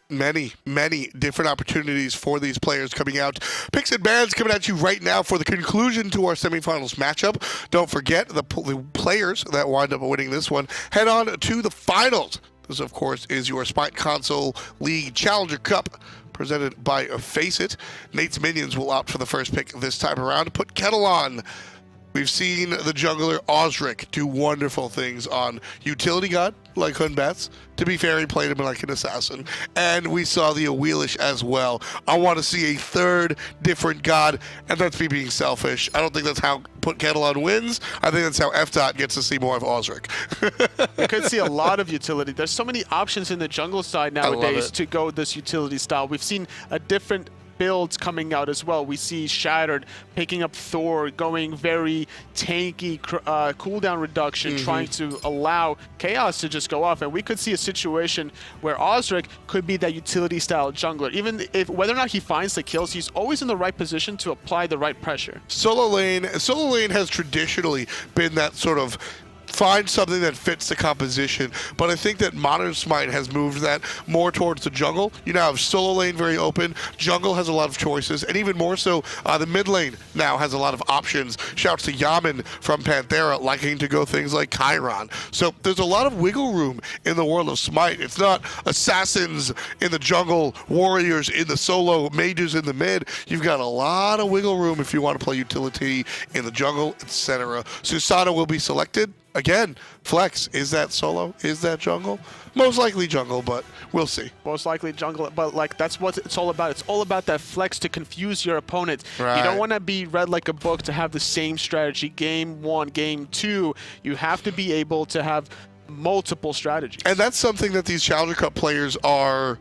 many different opportunities for these players coming out. Picks and bans coming at you right now for the conclusion to our semifinals matchup. Don't forget the players that wind up winning this one head on to the finals. This, of course, is your Smite Console League Challenger Cup presented by Faceit. Nate's minions will opt for the first pick this time around. PutKettleOn. We've seen the jungler Auzrik do wonderful things on utility god like Hunbats. To be fair, he played him like an assassin. And we saw the Awilix as well. I want to see a third different god, and that's me being selfish. I don't think that's how PutKettleOn wins. I think that's how FDOT gets to see more of Auzrik. We could see a lot of utility. There's so many options in the jungle side nowadays to go this utility style. We've seen a different builds coming out as well. We see Shattered picking up Thor, going very tanky, cooldown reduction, trying to allow Chaos to just go off. And we could see a situation where Auzrik could be that utility style jungler. Even if whether or not he finds the kills, he's always in the right position to apply the right pressure. Solo lane has traditionally been that sort of find something that fits the composition, but I think that modern Smite has moved that more towards the jungle. You now have solo lane very open, jungle has a lot of choices, and even more so, the mid lane now has a lot of options. Shouts to Yaman from Panthera liking to go things like Chiron. So there's a lot of wiggle room in the world of Smite. It's not assassins in the jungle, warriors in the solo, mages in the mid. You've got a lot of wiggle room if you want to play utility in the jungle, etc. Susano will be selected. Again, flex. Is that solo? Is that jungle? Most likely jungle, but we'll see. Most likely jungle, but like that's what it's all about. It's all about that flex to confuse your opponent. Right. You don't want to be read like a book to have the same strategy game one, game two. You have to be able to have multiple strategies. And that's something that these Challenger Cup players are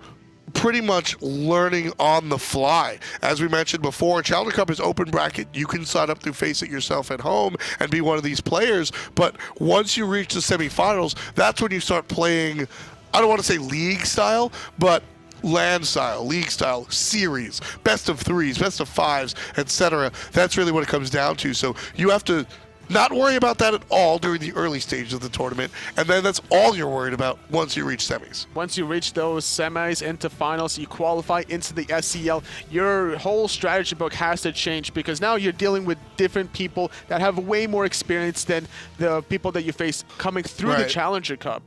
pretty much learning on the fly. As we mentioned before, Challenger Cup is open bracket. You can sign up through Faceit yourself at home and be one of these players, but once you reach the semifinals, that's when you start playing, I don't want to say league style, but LAN style, league style, series, best of threes, best of fives, etc. That's really what it comes down to. So you have to not worry about that at all during the early stages of the tournament, and then that's all you're worried about once you reach semis. Once you reach those semis into finals, you qualify into the SCL, your whole strategy book has to change because now you're dealing with different people that have way more experience than the people that you face coming through the Challenger Cup.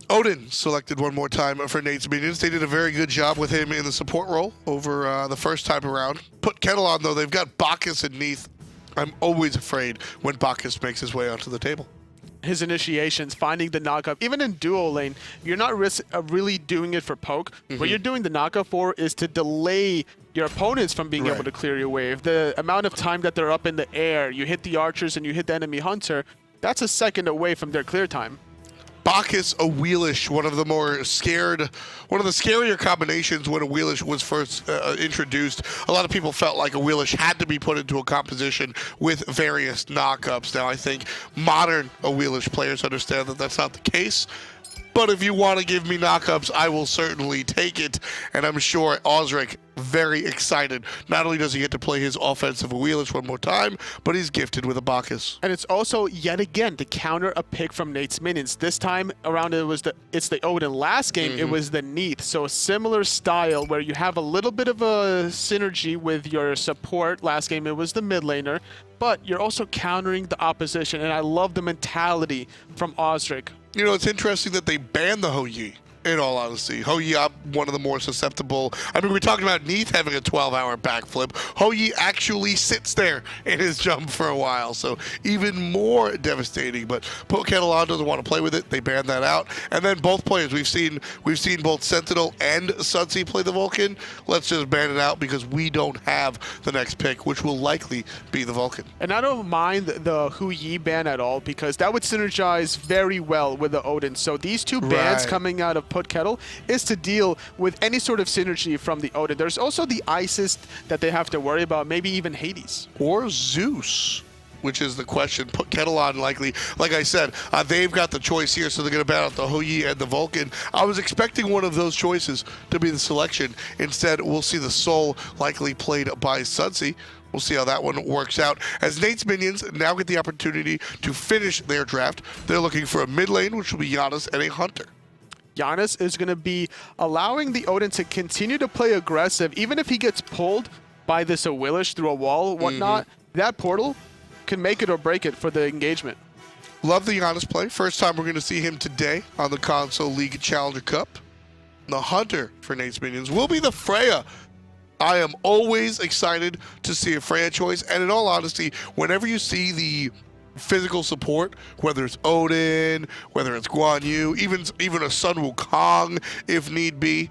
Odin selected one more time for Nate's minions. They did a very good job with him in the support role over the first time around. PutKettleOn, though, they've got Bacchus and Neith. I'm always afraid when Bacchus makes his way onto the table. His initiations, finding the knockup, even in duo lane, you're not really doing it for poke. What you're doing the knockup for is to delay your opponents from being able to clear your wave. The amount of time that they're up in the air, you hit the archers and you hit the enemy hunter, that's a second away from their clear time. Bacchus, Awilix, one of the scarier combinations when Awilix was first introduced. A lot of people felt like Awilix had to be put into a composition with various knockups. Now I think modern Awilix players understand that that's not the case. But if you want to give me knockups, I will certainly take it. And I'm sure Auzrik, very excited. Not only does he get to play his offensive Awilix one more time, but he's gifted with a Bacchus. And it's also, yet again, to counter a pick from Nate's minions. This time around, it's the Odin. Last game, it was the Neith. So a similar style where you have a little bit of a synergy with your support. Last game, it was the mid laner. But you're also countering the opposition. And I love the mentality from Auzrik. You know, it's interesting that they banned the Hou-Yi, in all honesty. Hou-Yi, one of the more susceptible. I mean, we're talking about Neith having a 12-hour backflip. Hou-Yi actually sits there in his jump for a while, so even more devastating. But PutKettleOn doesn't want to play with it. They banned that out. And then both players, we've seen both Sentinel and Sunsy play the Vulcan. Let's just ban it out because we don't have the next pick, which will likely be the Vulcan. And I don't mind the Hou-Yi ban at all because that would synergize very well with the Odin. So these two bans coming out of PutKettle is to deal with any sort of synergy from the Odin. There's also the Isis that they have to worry about, maybe even Hades. Or Zeus, which is the question. PutKettleOn likely, like I said, they've got the choice here, so they're going to ban out the Hou-Yi and the Vulcan. I was expecting one of those choices to be the selection. Instead, we'll see the Soul likely played by Sunsy. We'll see how that one works out. As Nate's minions now get the opportunity to finish their draft, they're looking for a mid lane, which will be Janus, and a Hunter. Janus is going to be allowing the Odin to continue to play aggressive, even if he gets pulled by this Awilix through a wall or whatnot. That portal can make it or break it for the engagement. Love the Janus play. First time we're going to see him today on the Console League Challenger Cup. The hunter for Neith's minions will be the Freya. I am always excited to see a Freya choice, and in all honesty, whenever you see the physical support, whether it's Odin, whether it's Guan Yu, even a Sun Wukong if need be,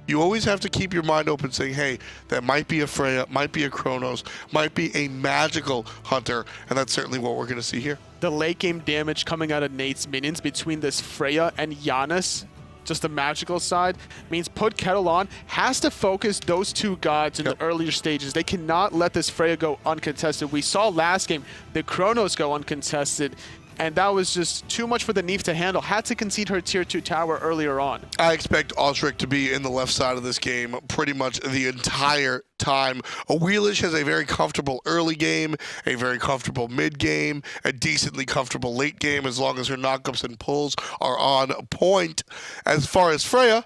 you always have to keep your mind open saying, hey, that might be a Freya, might be a Kronos, might be a magical hunter, and that's certainly what we're going to see here. The late game damage coming out of Neith's minions between this Freya and Janus, just the magical side, means PutKettleOn has to focus those two gods in the earlier stages. They cannot let this Freya go uncontested. We saw last game the Kronos go uncontested, and that was just too much for the Neith to handle. Had to concede her tier 2 tower earlier on. I expect Auzrik to be in the left side of this game pretty much the entire time. Awilix has a very comfortable early game, a very comfortable mid game, a decently comfortable late game as long as her knockups and pulls are on point. As far as Freya,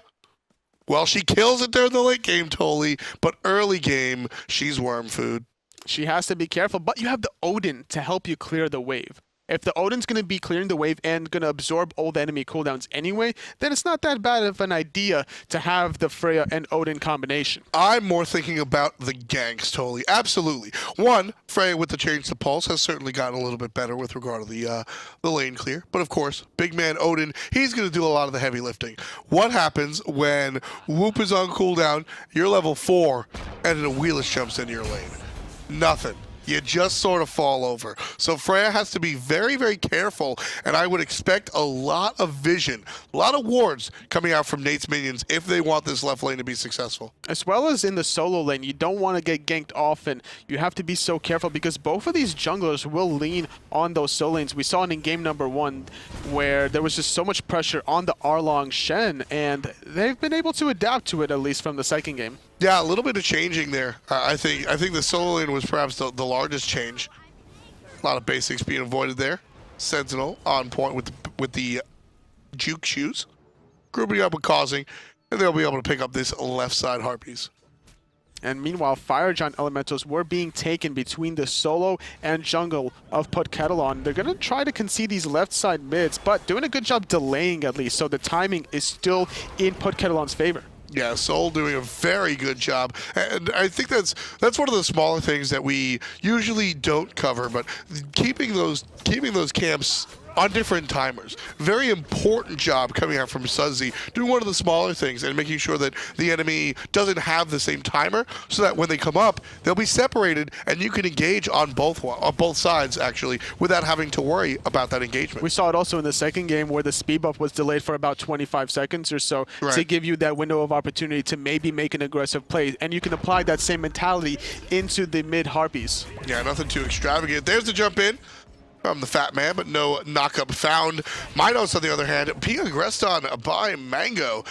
well, she kills it during the late game, totally, but early game, she's worm food. She has to be careful, but you have the Odin to help you clear the wave. If the Odin's going to be clearing the wave and going to absorb all the enemy cooldowns anyway, then it's not that bad of an idea to have the Freya and Odin combination. I'm more thinking about the ganks, totally. Absolutely. One, Freya with the change to pulse has certainly gotten a little bit better with regard to the lane clear. But of course, big man Odin, he's going to do a lot of the heavy lifting. What happens when Whoop is on cooldown, you're level 4, and an Awilix jumps into your lane? Nothing. You just sort of fall over. So Freya has to be very, very careful, and I would expect a lot of vision, a lot of wards coming out from Neith's minions if they want this left lane to be successful. As well as in the solo lane, you don't want to get ganked often. You have to be so careful because both of these junglers will lean on those solo lanes. We saw it in game number 1 where there was just so much pressure on the Erlang Shen, and they've been able to adapt to it, at least from the second game. Yeah, a little bit of changing there. I think the solo lane was perhaps the largest change. A lot of basics being avoided there. Sentinel on point with the juke shoes, grouping up with Cauzing, and they'll be able to pick up this left side Harpies. And meanwhile, Fire Giant Elementals were being taken between the solo and jungle of PutKettleOn. They're going to try to concede these left side mids, but doing a good job delaying at least, so the timing is still in PutKettleOn's favor. Yeah, Soul doing a very good job, and I think that's one of the smaller things that we usually don't cover. But keeping those camps on different timers, very important job coming out from Shazzy, doing one of the smaller things and making sure that the enemy doesn't have the same timer, so that when they come up, they'll be separated and you can engage on both sides actually without having to worry about that engagement. We saw it also in the second game where the speed buff was delayed for about 25 seconds or so to give you that window of opportunity to maybe make an aggressive play, and you can apply that same mentality into the mid Harpies. Yeah, nothing too extravagant. There's the jump in from the Fat Man, but no knockup found. nMinos, on the other hand, being aggressed on by Mango.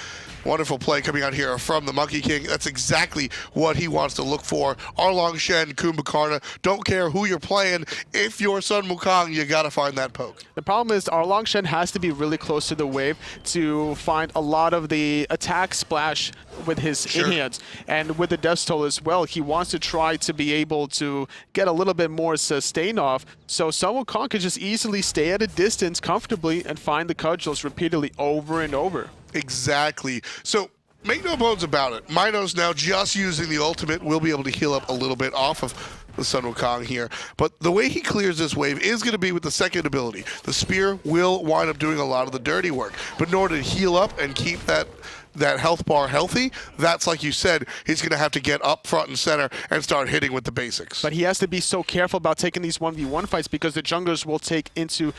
Wonderful play coming out here from the Monkey King. That's exactly what he wants to look for. Erlang, Shen, Kumbhakarna, don't care who you're playing. If you're Sun Wukong, you gotta find that poke. The problem is Erlang Shen has to be really close to the wave to find a lot of the attack splash with his in-hands. And with the Death Toll as well, he wants to try to be able to get a little bit more sustain off, so Sun Wukong could just easily stay at a distance comfortably and find the cudgels repeatedly over and over. Exactly. So make no bones about it. nMinos now just using the ultimate will be able to heal up a little bit off of the Sun Wukong here. But the way he clears this wave is going to be with the second ability. The spear will wind up doing a lot of the dirty work. But in order to heal up and keep that health bar healthy, that's, like you said, he's going to have to get up front and center and start hitting with the basics. But he has to be so careful about taking these 1v1 fights because the junglers will take into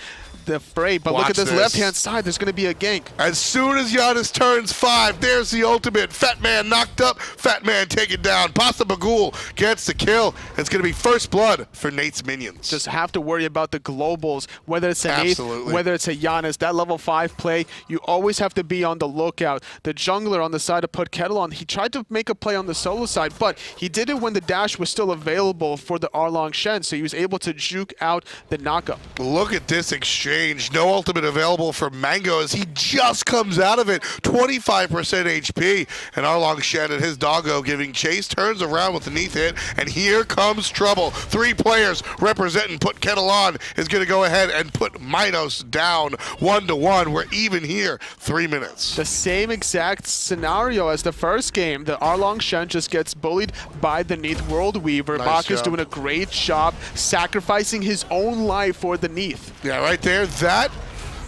the fray. But look at this left-hand side. There's going to be a gank. As soon as Janus turns 5, there's the ultimate. Fat Man knocked up. Fat Man taken down. Pasta bughul gets the kill. It's going to be first blood for Neith's minions. Just have to worry about the globals, whether it's a Neith, whether it's a Janus. That level 5 play, you always have to be on the lookout. The jungler on the side of PutKettleOn. He tried to make a play on the solo side, but he did it when the dash was still available for the Erlang Shen, so he was able to juke out the knockup. Look at this exchange. No ultimate available for Mango as he just comes out of it. 25% HP, and Erlang Shen and his doggo giving chase, turns around with the Neith hit, and here comes trouble. 3 players representing PutKettleOn is going to go ahead and put nMinos down 1-1. We're even here, 3 minutes. The same exact scenario as the first game. The Erlang Shen just gets bullied by the Neith World Weaver. Nice Bacchus job. doing a great job sacrificing his own life for the Neith. Yeah, right there,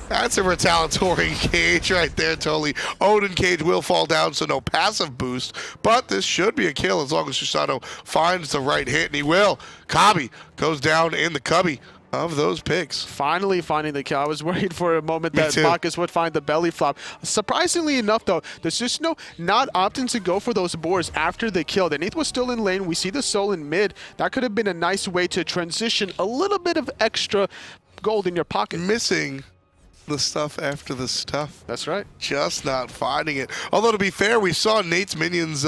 that's a retaliatory cage right there, totally. Odin cage will fall down, so no passive boost, but this should be a kill as long as Susano finds the right hit, and he will. CobbY goes down in the cubby of those picks. Finally finding the kill. I was worried for a moment that Bacchus would find the belly flop. Surprisingly enough, though, the Susano not opting to go for those boars after the kill. The Neith was still in lane. We see the soul in mid. That could have been a nice way to transition a little bit of extra gold in your pocket. Missing the stuff after the stuff. That's right. Just not finding it. Although, to be fair, we saw Nate's minions,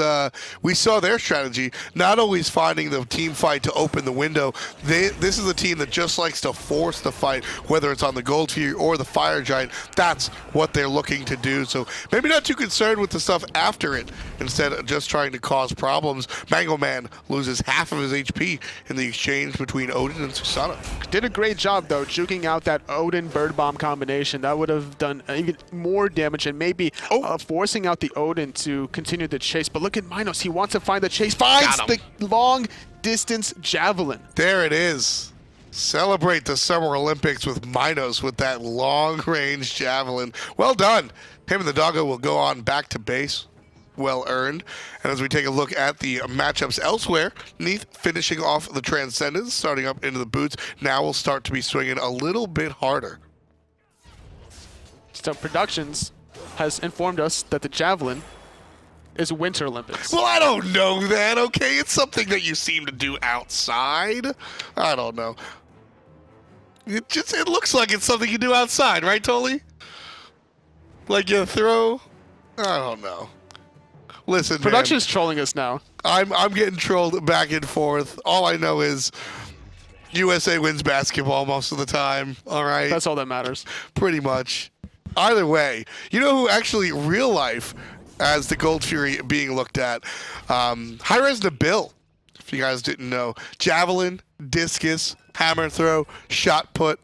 we saw their strategy, not always finding the team fight to open the window. This is a team that just likes to force the fight, whether it's on the Gold Fury or the Fire Giant. That's what they're looking to do. So maybe not too concerned with the stuff after it, instead of just trying to cause problems. Mango Man loses half of his HP in the exchange between Odin and Susano. Did a great job, though, juking out that Odin Bird Bomb combination. That would have done even more damage and maybe forcing out the Odin to continue the chase. But look at nMinos. He wants to find the chase. Finds the long-distance javelin. There it is. Celebrate the Summer Olympics with nMinos with that long-range javelin. Well done. Him and the doggo will go on back to base. Well earned. And as we take a look at the matchups elsewhere, Neith finishing off the Transcendence, starting up into the boots. Now we'll start to be swinging a little bit harder. So Productions has informed us that the javelin is Winter Olympics. Well, I don't know that, okay? It's something that you seem to do outside. I don't know. It looks like it's something you do outside, right, Toli? Like you throw? I don't know. Listen, Production's trolling us now. I'm getting trolled back and forth. All I know is USA wins basketball most of the time, all right? That's all that matters. Pretty much. Either way, you know who actually, real life, as the Gold Fury being looked at, hi-rez Nabil, if you guys didn't know. Javelin, discus, hammer throw, shot put.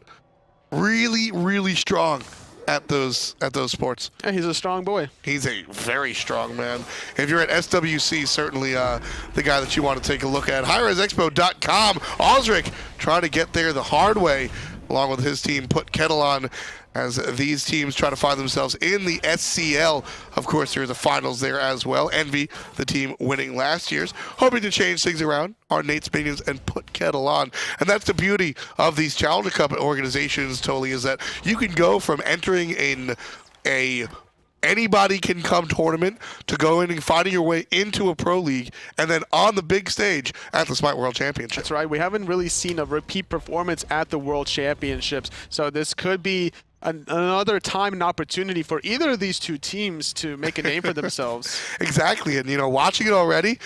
Really, really strong at those sports. Yeah, he's a strong boy. He's a very strong man. If you're at SWC, certainly the guy that you want to take a look at. hi-rezexpo.com. Auzrik trying to get there the hard way, along with his team, PutKettleOn, as these teams try to find themselves in the SCL. Of course, there's a finals there as well. Envy, the team winning last year's, hoping to change things around, are Nate's minions and PutKettleOn. And that's the beauty of these Challenger Cup organizations, Toli, is that you can go from entering in a anybody can come tournament to going and finding your way into a pro league and then on the big stage at the Smite World Championship. That's right. We haven't really seen a repeat performance at the World Championships. So this could be another time and opportunity for either of these two teams to make a name for themselves. Exactly. And, you know, watching it already,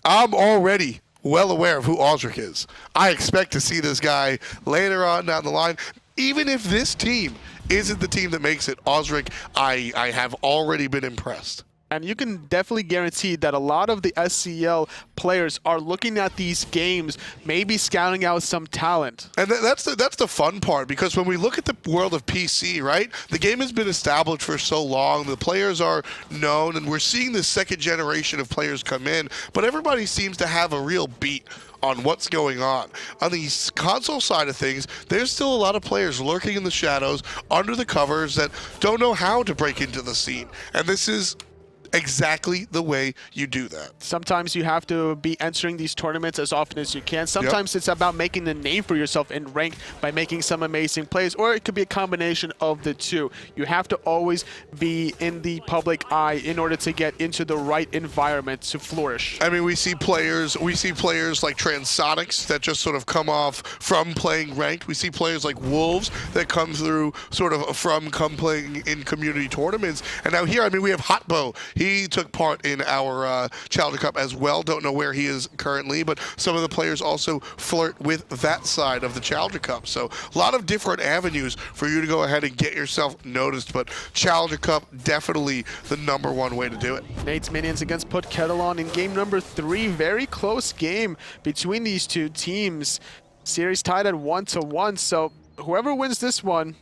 I'm already well aware of who Auzrik is. I expect to see this guy later on down the line. Even if this team isn't the team that makes it, Auzrik, I have already been impressed. And you can definitely guarantee that a lot of the SCL players are looking at these games, maybe scouting out some talent. And that's the fun part, because when we look at the world of PC, right, the game has been established for so long, the players are known, and we're seeing this second generation of players come in, but everybody seems to have a real beat on what's going on. On the console side of things, there's still a lot of players lurking in the shadows, under the covers, that don't know how to break into the scene. And this is exactly the way you do that. Sometimes you have to be entering these tournaments as often as you can. Sometimes it's about making a name for yourself in rank by making some amazing plays, or it could be a combination of the two. You have to always be in the public eye in order to get into the right environment to flourish. I mean, we see players like Transonics that just sort of come off from playing ranked. We see players like Wolves that come through sort of from playing in community tournaments. And now here, I mean, we have Hotbo. He took part in our Challenger Cup as well. Don't know where he is currently, but some of the players also flirt with that side of the Challenger Cup. So a lot of different avenues for you to go ahead and get yourself noticed, but Challenger Cup, definitely the #1 way to do it. Nate's Minions against PutKettleOn in game number 3. Very close game between these two teams. Series tied at 1-1, so whoever wins this one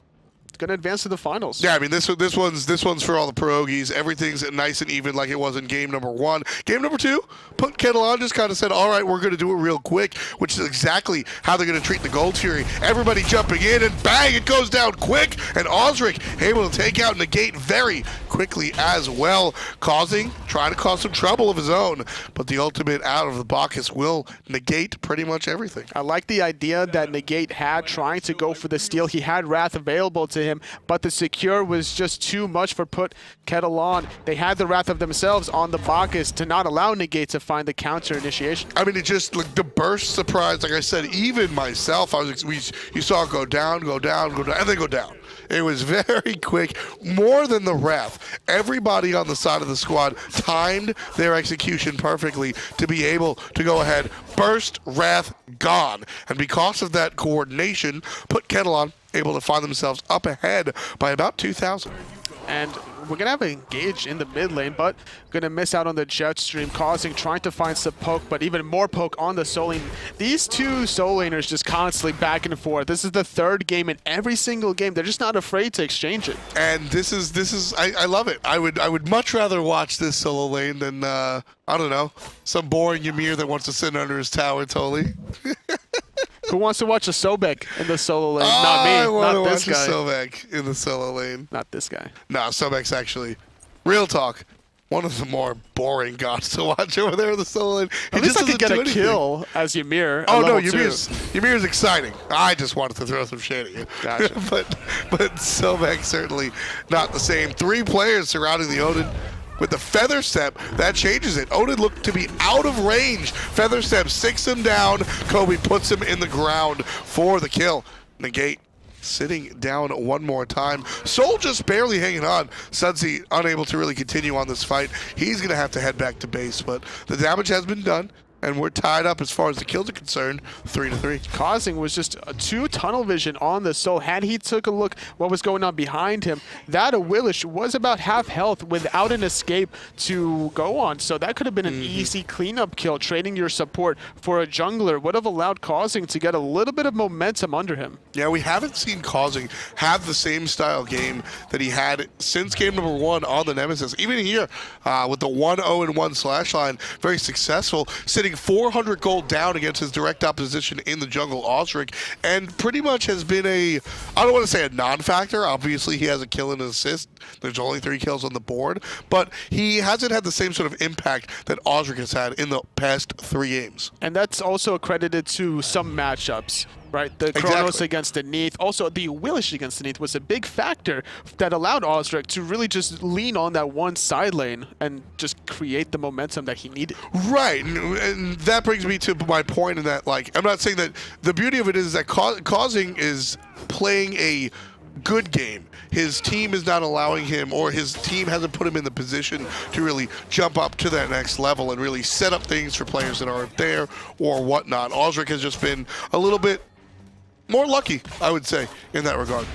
going to advance to the finals. Yeah, I mean, this one's for all the pierogies. Everything's nice and even like it was in game number 1. Game number 2, PutKettleOn just kind of said, all right, we're going to do it real quick, which is exactly how they're going to treat the Gold Fury. Everybody jumping in, and bang, it goes down quick, and Auzrik able to take out Negate very quickly as well. Cauzing, trying to cause some trouble of his own, but the ultimate out of the Bacchus will negate pretty much everything. I like the idea that Negate had trying to go for the steal. He had Wrath available to him, but the secure was just too much for PutKettleOn. They had the Wrath of themselves on the Bacchus to not allow Negate to find the counter initiation. I mean, it just, like, the burst surprise, like I said, even myself, you saw it go down, and then go down. It was very quick, more than the Wrath. Everybody on the side of the squad timed their execution perfectly to be able to go ahead, burst, Wrath, gone. And because of that coordination, PutKettleOn able to find themselves up ahead by about 2,000. And we're going to have an engage in the mid lane, but going to miss out on the jet stream, Cauzing trying to find some poke, but even more poke on the soul lane. These two soul laners just constantly back and forth. This is the 3rd game in every single game. They're just not afraid to exchange it. And this is I love it. I would much rather watch this solo lane than I don't know, some boring Ymir that wants to sit under his tower totally. Who wants to watch a Sobek in the solo lane? Not me. I want Not to this watch guy. a Sobek in the solo lane. Not this guy. No, Sobek's actually, real talk, one of the more boring gods to watch over there in the solo lane. At least I could get a kill as Ymir. Oh no, Ymir's exciting. I just wanted to throw some shade at you. Gotcha. but Sobek certainly not the same. 3 players surrounding the Odin. With the Feather Step, that changes it. Odin looked to be out of range. Feather Step 6 him down. CobbY puts him in the ground for the kill. Negate sitting down one more time. Soul just barely hanging on. Sudsy unable to really continue on this fight. He's going to have to head back to base, but the damage has been done. And we're tied up as far as the kills are concerned, 3-3. Cauzing was just a 2 tunnel vision on the soul. Had he took a look what was going on behind him, that Awilix was about half health without an escape to go on. So that could have been an easy cleanup kill. Trading your support for a jungler would have allowed Cauzing to get a little bit of momentum under him. Yeah, we haven't seen Cauzing have the same style game that he had since game number 1 on the Nemesis. Even here, with the 1-0-1 slash line, very successful, sitting 400 gold down against his direct opposition in the jungle, Auzrik, and pretty much has been I don't want to say a non-factor. Obviously, he has a kill and an assist. There's only 3 kills on the board, but he hasn't had the same sort of impact that Auzrik has had in the past 3 games. And that's also accredited to some matchups. Right, the Kronos against the Neith, also the Awilix against the Neith was a big factor that allowed Auzrik to really just lean on that one side lane and just create the momentum that he needed. Right, and that brings me to my point in that, like, I'm not saying that the beauty of it is that Cauzing is playing a good game. His team is not allowing him, or his team hasn't put him in the position to really jump up to that next level and really set up things for players that aren't there or whatnot. Auzrik has just been a little bit more lucky, I would say, in that regard.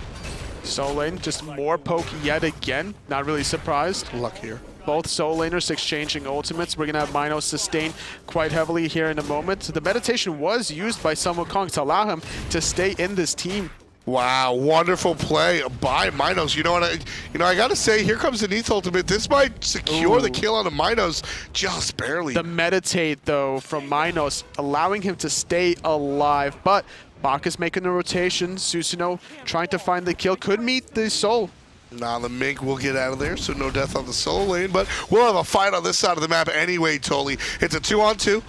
Soul lane, just more poke yet again. Not really surprised. Luckier. Both soul laners exchanging ultimates. We're going to have nMinos sustain quite heavily here in a moment. The meditation was used by some Wukong to allow him to stay in this team. Wow, wonderful play by nMinos. You know what? I gotta say, here comes the Neith ultimate. This might secure the kill on the nMinos, just barely. The meditate though from nMinos, allowing him to stay alive, but Bacchus making the rotation. Susano trying to find the kill, could meet the soul. Nah, the Mink will get out of there, so no death on the solo lane, but we'll have a fight on this side of the map anyway, Tolly. It's a 2-on-2.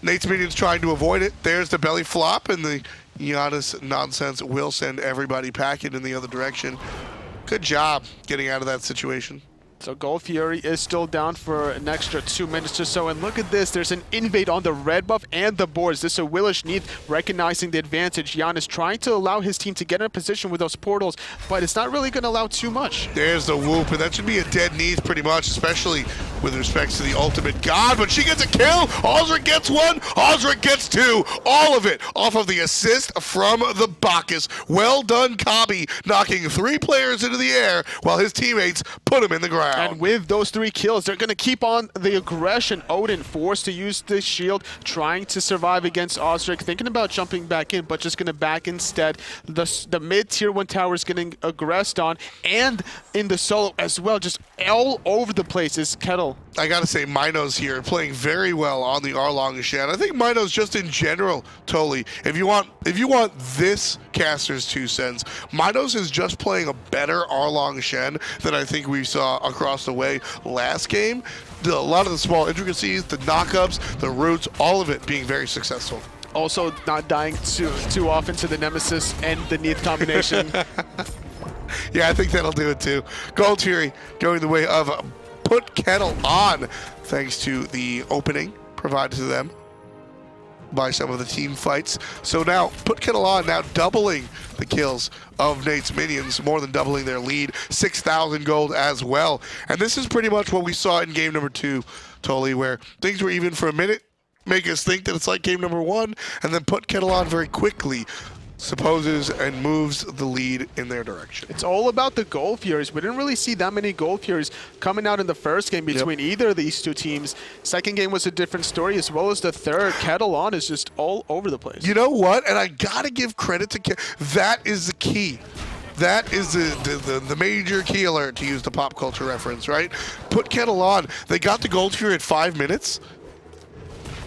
Nate's minions trying to avoid it. There's the belly flop, and the Janus nonsense will send everybody packing in the other direction. Good job getting out of that situation. So Gold Fury is still down for an extra 2 minutes or so, and look at this, there's an invade on the red buff and the boards. This is Awilix Neith recognizing the advantage. Janus trying to allow his team to get in a position with those portals, but it's not really going to allow too much. There's the whoop, and that should be a dead Neith pretty much, especially with respect to the ultimate god, but she gets a kill. Auzrik gets one, Auzrik gets two. All of it off of the assist from the Bacchus. Well done, CobbY, knocking 3 players into the air while his teammates put him in the ground. And with those 3 kills, they're going to keep on the aggression. Odin forced to use the shield, trying to survive against Auzrik, thinking about jumping back in, but just going to back instead. The mid-tier 1 tower is getting aggressed on, and in the solo as well, just all over the place is Kettle. I gotta say, nMinos here playing very well on the Erlang Shen. I think nMinos just in general, totally. If you want this caster's 2 cents, nMinos is just playing a better Erlang Shen than I think we saw across the way last game. A lot of the small intricacies, the knockups, the roots, all of it being very successful. Also not dying too often to the Nemesis and the Neith combination. Yeah, I think that'll do it too. Gold Fury going the way of PutKettleOn, thanks to the opening provided to them by some of the team fights. So now PutKettleOn now doubling the kills of Nate's minions, more than doubling their lead, 6,000 gold as well. And this is pretty much what we saw in game number 2, Tolly, where things were even for a minute, make us think that it's like game number 1, and then PutKettleOn very quickly supposes and moves the lead in their direction. It's all about the Gold Furies. We didn't really see that many Gold Furies coming out in the first game between either of these 2 teams. Second game was a different story, as well as the third. PutKettleOn is just all over the place. You know what? And I gotta give credit to that is the key. That is the major key alert, to use the pop culture reference, right? PutKettleOn, they got the Gold Fury at 5 minutes,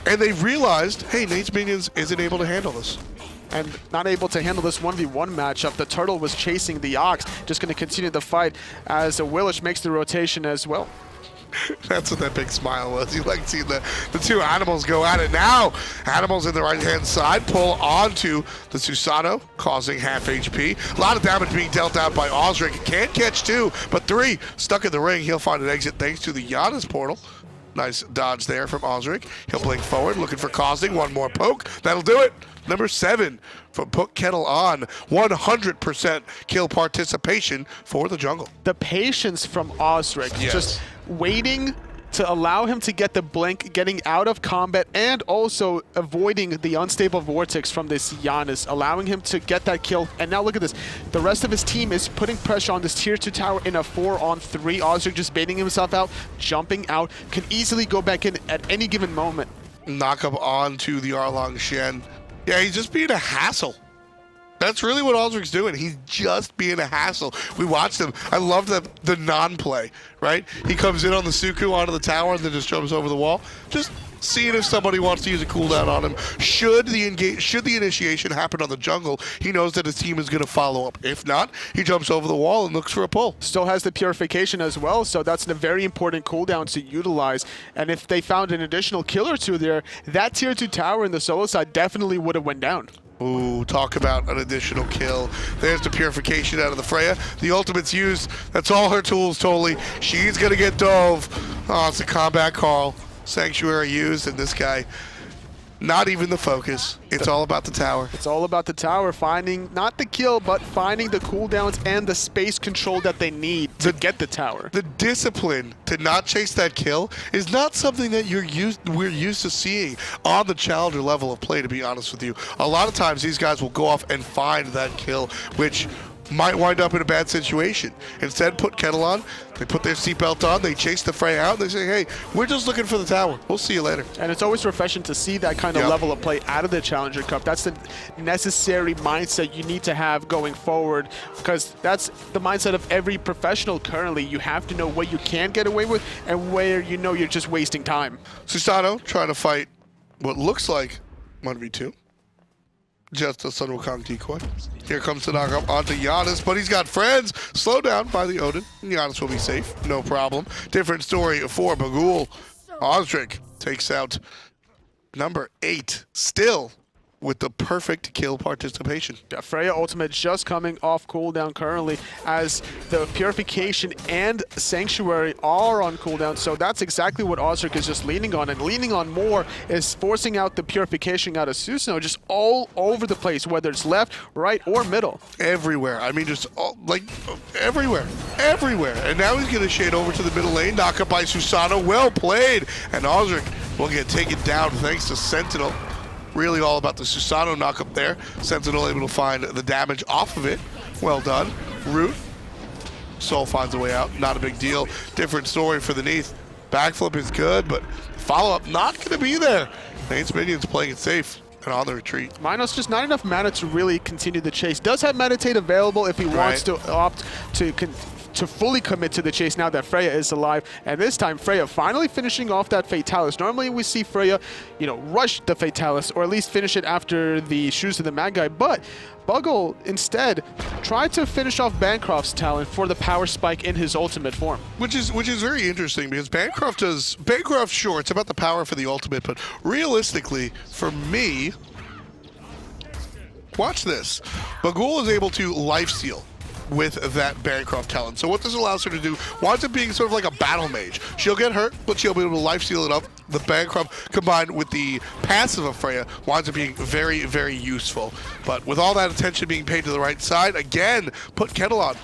and they realized, hey, Nate's minions isn't able to handle this. And not able to handle this 1v1 matchup. The turtle was chasing the ox, just going to continue the fight as Awilix makes the rotation as well. That's what that big smile was. You like seeing the 2 animals go at it. Now, animals in the right-hand side pull onto the Susano, causing half HP. A lot of damage being dealt out by Auzrik. Can't catch 2, but 3 stuck in the ring. He'll find an exit thanks to the Janus portal. Nice dodge there from Auzrik. He'll blink forward, looking for Cauzing. One more poke. That'll do it. Number 7 from PutKettleOn. 100% kill participation for the jungle. The patience from Auzrik, just waiting to allow him to get the blink, getting out of combat, and also avoiding the unstable vortex from this Janus, allowing him to get that kill. And now look at this. The rest of his team is putting pressure on this tier 2 tower in a 4-on-3. Auzrik just baiting himself out, jumping out, can easily go back in at any given moment. Knock up onto the Erlang Shen. Yeah, he's just being a hassle. That's really what Auzrik's doing. He's just being a hassle. We watched him. I love the non-play, right? He comes in on the Suku onto the tower and then just jumps over the wall. Just seeing if somebody wants to use a cooldown on him. Should the initiation happen on the jungle, he knows that his team is going to follow up. If not, he jumps over the wall and looks for a pull. Still has the purification as well, so that's a very important cooldown to utilize. And if they found an additional kill or 2 there, that tier 2 tower in the solo side definitely would have went down. Ooh, talk about an additional kill. There's the purification out of the Freya. The ultimate's used. That's all her tools, totally. She's going to get dove. Oh, it's a combat call. Sanctuary used, and this guy, not even the focus. It's all about the tower. It's all about the tower, finding not the kill, but finding the cooldowns and the space control that they need to get the tower. The discipline to not chase that kill is not something that we're used to seeing on the challenger level of play, to be honest with you. A lot of times these guys will go off and find that kill, which might wind up in a bad situation. Instead, PutKettleOn, they put their seatbelt on, they chase the Freya out, and they say, hey, we're just looking for the tower. We'll see you later. And it's always refreshing to see that kind of level of play out of the Challenger Cup. That's the necessary mindset you need to have going forward, because that's the mindset of every professional currently. You have to know what you can get away with and where you know you're just wasting time. Susano trying to fight what looks like 1v2. Just a Sun Wukong decoy. Here comes the knock up onto Janus, but he's got friends. Slowed down by the Odin. Janus will be safe, no problem. Different story for bughul. Auzrik takes out number 8, still with the perfect kill participation. Freya ultimate just coming off cooldown currently, as the Purification and Sanctuary are on cooldown, so that's exactly what Auzrik is just leaning on, and leaning on more is forcing out the Purification out of Susano just all over the place, whether it's left, right, or middle. Everywhere. I mean, just like everywhere. Everywhere. And now he's going to shade over to the middle lane. Knock up by Susano. Well played. And Auzrik will get taken down thanks to Sentinel. Really all about the Susano knock up there. Sentinel able to find the damage off of it. Well done. Root. Soul finds a way out. Not a big deal. Different story for the Neith. Backflip is good, but follow-up not going to be there. Neith's minions playing it safe and on the retreat. nMinos just not enough mana to really continue the chase. Does have Meditate available if he wants to opt to fully commit to the chase now that Freya is alive. And this time, Freya finally finishing off that Fatalis. Normally we see Freya, rush the Fatalis, or at least finish it after the Shoes of the Mad Guy. But bughul instead tried to finish off Bancroft's talent for the power spike in his ultimate form. Which is very interesting, because Bancroft, sure, it's about the power for the ultimate, but realistically, for me, watch this. bughul is able to lifesteal with that Bancroft talent. So what this allows her to do winds up being sort of like a battle mage. She'll get hurt, but she'll be able to lifesteal it up. The Bancroft combined with the passive of Freya winds up being very, very useful. But with all that attention being paid to the right side, again, PutKettleOn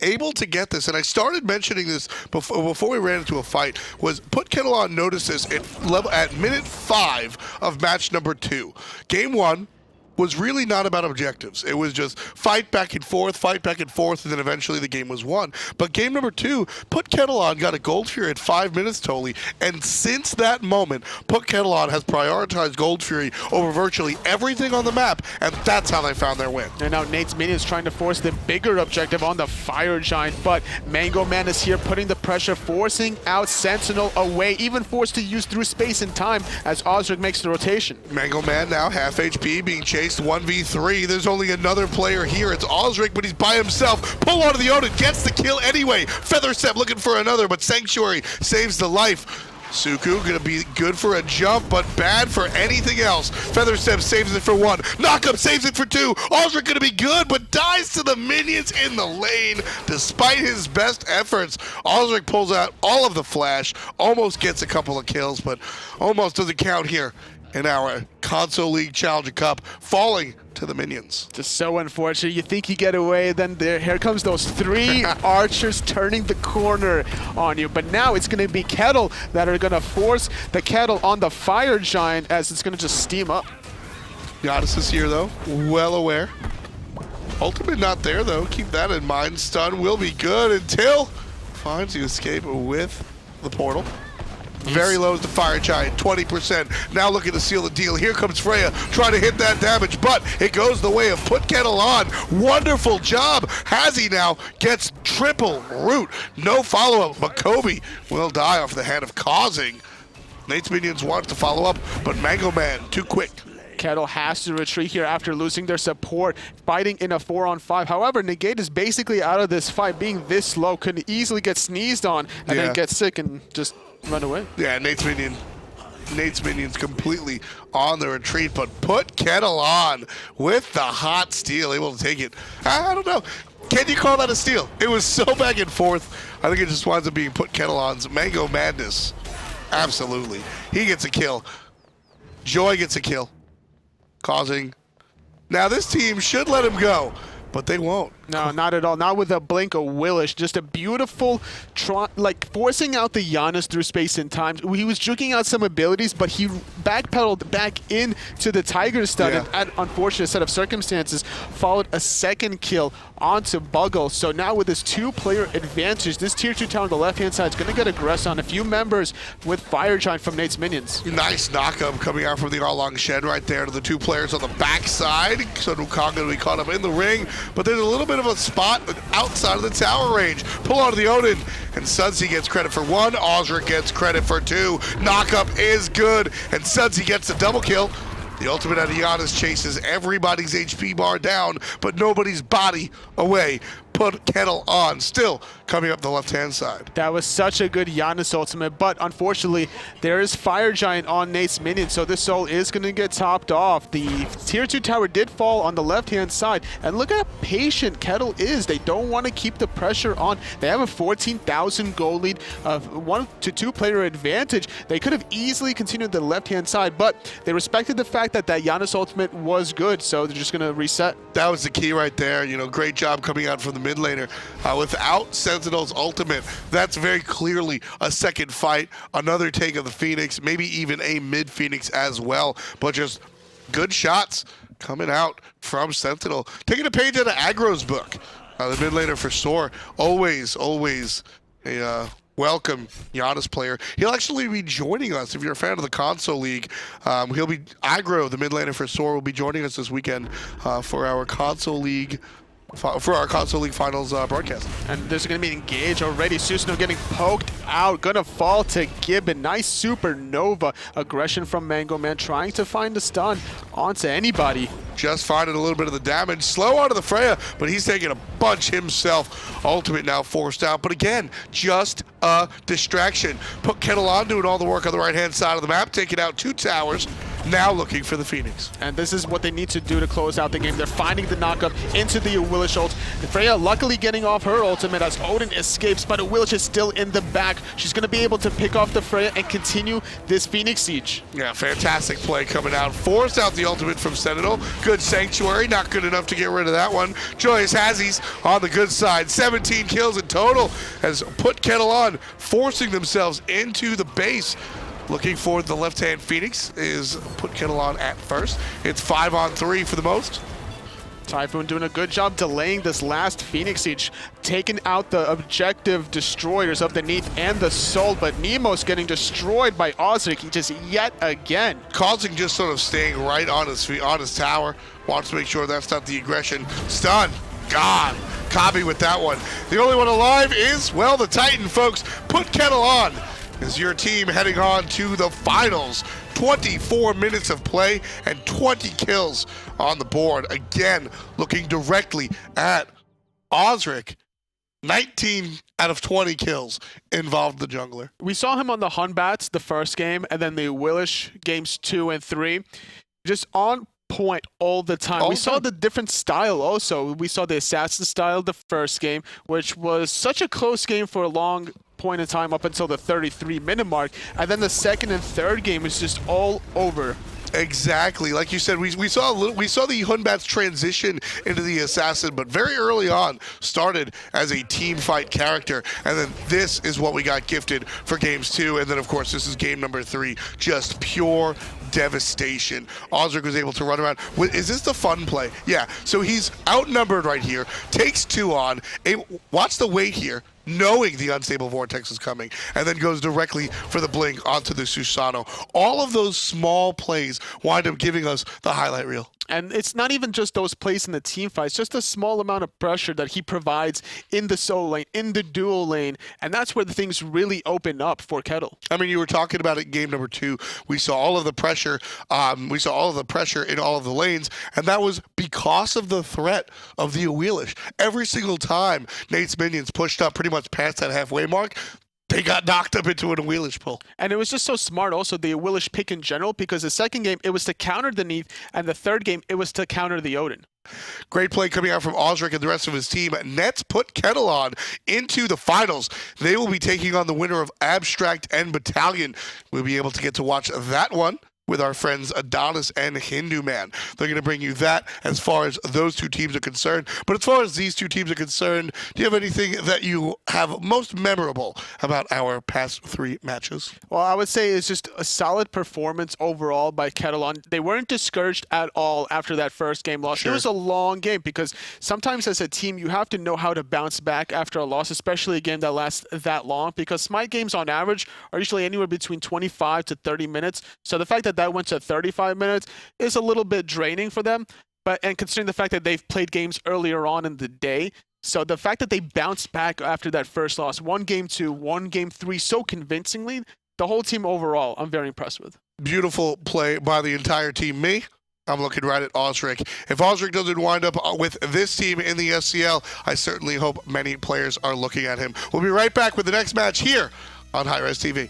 able to get this, and I started mentioning this before we ran into a fight, was PutKettleOn noticed this at minute 5 of match number 2. Game 1 was really not about objectives. It was just fight back and forth, and then eventually the game was won. But game number 2, PutKettleOn got a Gold Fury at 5 minutes totally, and since that moment, PutKettleOn has prioritized Gold Fury over virtually everything on the map, and that's how they found their win. And now Nate's minions trying to force the bigger objective on the Fire Giant, but Mango Man is here putting the pressure, forcing out Sentinel away, even forced to use through space and time as Auzrik makes the rotation. Mango Man now half HP, being chased 1v3. There's only another player here. It's Auzrik, but he's by himself. Pull onto the Odin, gets the kill anyway. Featherstep looking for another, but Sanctuary saves the life. Suku gonna be good for a jump, but bad for anything else. Featherstep saves it for 1. Knockup saves it for 2. Auzrik gonna be good, but dies to the minions in the lane. Despite his best efforts, Auzrik pulls out all of the flash, almost gets a couple of kills, but almost doesn't count here in our Console League Challenger Cup, falling to the minions. Just so unfortunate. You think you get away, then here comes those 3 archers turning the corner on you. But now it's going to be Kettle that are going to force the Kettle on the Fire Giant, as it's going to just steam up. Janus is here, though, well aware. Ultimate not there, though. Keep that in mind. Stun will be good until finds you escape with the portal. Very low is the Fire Giant, 20%. Now looking to seal the deal. Here comes Freya, trying to hit that damage, but it goes the way of PutKettleOn. Wonderful job. Hazzy now gets triple root. No follow-up, but CobbY will die off the hand of Cauzing. Nate's minions wants to follow up, but Mango Man too quick. Kettle has to retreat here after losing their support, fighting in a 4-on-5. However, Negate is basically out of this fight, being this low, could easily get sneezed on and then get sick and just run away. Yeah, Nate's minions completely on the retreat, but PutKettleOn with the hot steal, able to take it. I don't know. Can you call that a steal? It was so back and forth. I think it just winds up being PutKettleOn's Mango Madness. Absolutely. He gets a kill. Joy gets a kill. Cauzing. Now this team should let him go, but they won't. No, not at all. Not with a blink of Willish. Just a beautiful, like forcing out the Janus through space and time. He was juking out some abilities, but he backpedaled back into the Tiger stun, and at unfortunate set of circumstances, followed a second kill onto bughul. So now with this 2-player advantage, this tier 2 tower on the left-hand side is going to get aggressed on a few members with Fire Giant from Nate's minions. Nice knockup coming out from the Erlang Shen right there to the 2 players on the backside. So Wukong going to be caught up in the ring, but there's a little bit of a spot outside of the tower range. Pull onto the Odin, and Sudsy gets credit for 1. Auzrik gets credit for 2. Knockup is good, and Sudsy gets the double kill. The ultimate out of Janus chases everybody's HP bar down, but nobody's body away. PutKettleOn still coming up the left-hand side. That was such a good Janus ultimate, but unfortunately, there is Fire Giant on Neith's minion, so this soul is going to get topped off. The tier 2 tower did fall on the left-hand side, and look at how patient Kettle is. They don't want to keep the pressure on. They have a 14,000 gold lead of 1 to 2 player advantage. They could have easily continued the left-hand side, but they respected the fact that that Janus ultimate was good, so they're just going to reset. That was the key right there. You know, great job coming out from the mid laner. Without Sentinel's ultimate, that's very clearly a second fight, another take of the Phoenix, maybe even a mid Phoenix as well, but just good shots coming out from Sentinel. Taking a page out of Aggro's book. The mid laner for Soar, always a welcome Janus player. He'll actually be joining us if you're a fan of the console league. Aggro, the mid laner for Soar, will be joining us this weekend for our console league finals broadcast. And there's going to be an engage already. Susano getting poked out, going to fall to Gibbon. Nice supernova aggression from Mango Man, trying to find a stun onto anybody. Just finding a little bit of the damage. Slow onto the Freya, but he's taking a bunch himself. Ultimate now forced out, but again, just a distraction. PutKettleOn doing all the work on the right-hand side of the map, taking out 2 towers. Now looking for the Phoenix. And this is what they need to do to close out the game. They're finding the knockup into the Awilix ult. Freya luckily getting off her ultimate as Odin escapes, but Awilix is still in the back. She's going to be able to pick off the Freya and continue this Phoenix siege. Yeah, fantastic play coming out. Forced out the ultimate from Sentinel. Good Sanctuary, not good enough to get rid of that one. JoyousHazzy's on the good side. 17 kills in total as PutKettleOn forcing themselves into the base. Looking for the left-hand Phoenix is PutKettleOn at first. It's 5-on-3 for the most. Typhoon doing a good job delaying this last Phoenix siege, taking out the objective destroyers of the Neith and the Soul, but nMinos getting destroyed by Auzrik just yet again. Cauzing just sort of staying right on his tower. Wants to make sure that's not the aggression. Stun. Gone. CobbY with that one. The only one alive is, well, the Titan, folks. PutKettleOn is your team heading on to the finals. 24 minutes of play and 20 kills on the board. Again, looking directly at Auzrik. 19 out of 20 kills involved the jungler. We saw him on the Hunbats the first game, and then the Awilix games 2 and 3. Just on point all the time. We saw the different style also. We saw the assassin style the first game, which was such a close game for a long point in time up until the 33-minute mark, and then the second and third game is just all over. Exactly, like you said, we saw the Hunbats transition into the assassin, but very early on started as a team fight character, and then this is what we got gifted for games 2, and then of course this is game number 3, just pure devastation. Auzrik was able to run around. Is this the fun play? Yeah, so he's outnumbered right here, takes 2 on, watch the wait here, knowing the unstable vortex is coming, and then goes directly for the blink onto the Susano. All of those small plays wind up giving us the highlight reel. And it's not even just those plays in the team fights, just a small amount of pressure that he provides in the solo lane, in the dual lane, and that's where the things really open up for Kettle. I mean, you were talking about it in game number 2. We saw all of the pressure. We saw all of the pressure in all of the lanes, and that was because of the threat of the Awilix. Every single time Neith's minions pushed up pretty much past that halfway mark, they got knocked up into an Awilix pull. And it was just so smart also, the Awilix pick in general, because the second game, it was to counter the Neith, and the third game, it was to counter the Odin. Great play coming out from Auzrik and the rest of his team. Nets PutKettleOn into the finals. They will be taking on the winner of Abstract and Battalion. We'll be able to get to watch that one with our friends Adonis and Hindu Man. They're going to bring you that as far as those two teams are concerned. But as far as these two teams are concerned, do you have anything that you have most memorable about our past 3 matches? Well, I would say it's just a solid performance overall by KettleOn. They weren't discouraged at all after that first game loss. Sure. It was a long game because sometimes as a team, you have to know how to bounce back after a loss, especially a game that lasts that long, because Smite games on average are usually anywhere between 25 to 30 minutes. So the fact that that went to 35 minutes is a little bit draining for them. And considering the fact that they've played games earlier on in the day, so the fact that they bounced back after that first loss, 1 game 2, 1 game 3, so convincingly, the whole team overall, I'm very impressed with. Beautiful play by the entire team. Me, I'm looking right at Auzrik. If Auzrik doesn't wind up with this team in the SCL, I certainly hope many players are looking at him. We'll be right back with the next match here on hi-rez TV.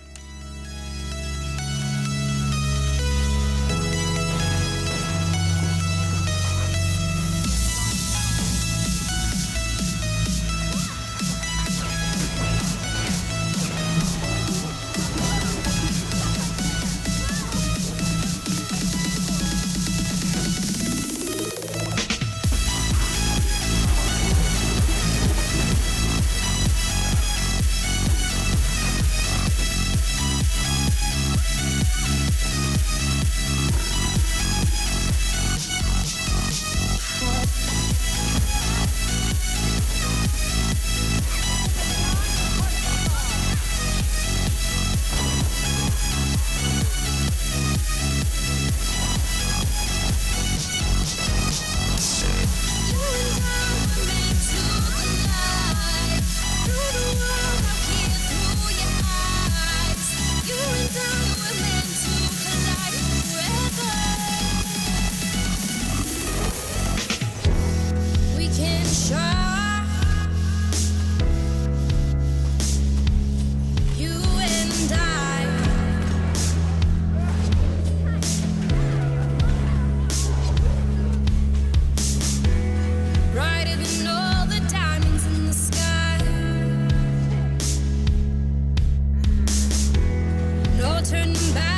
Turning back.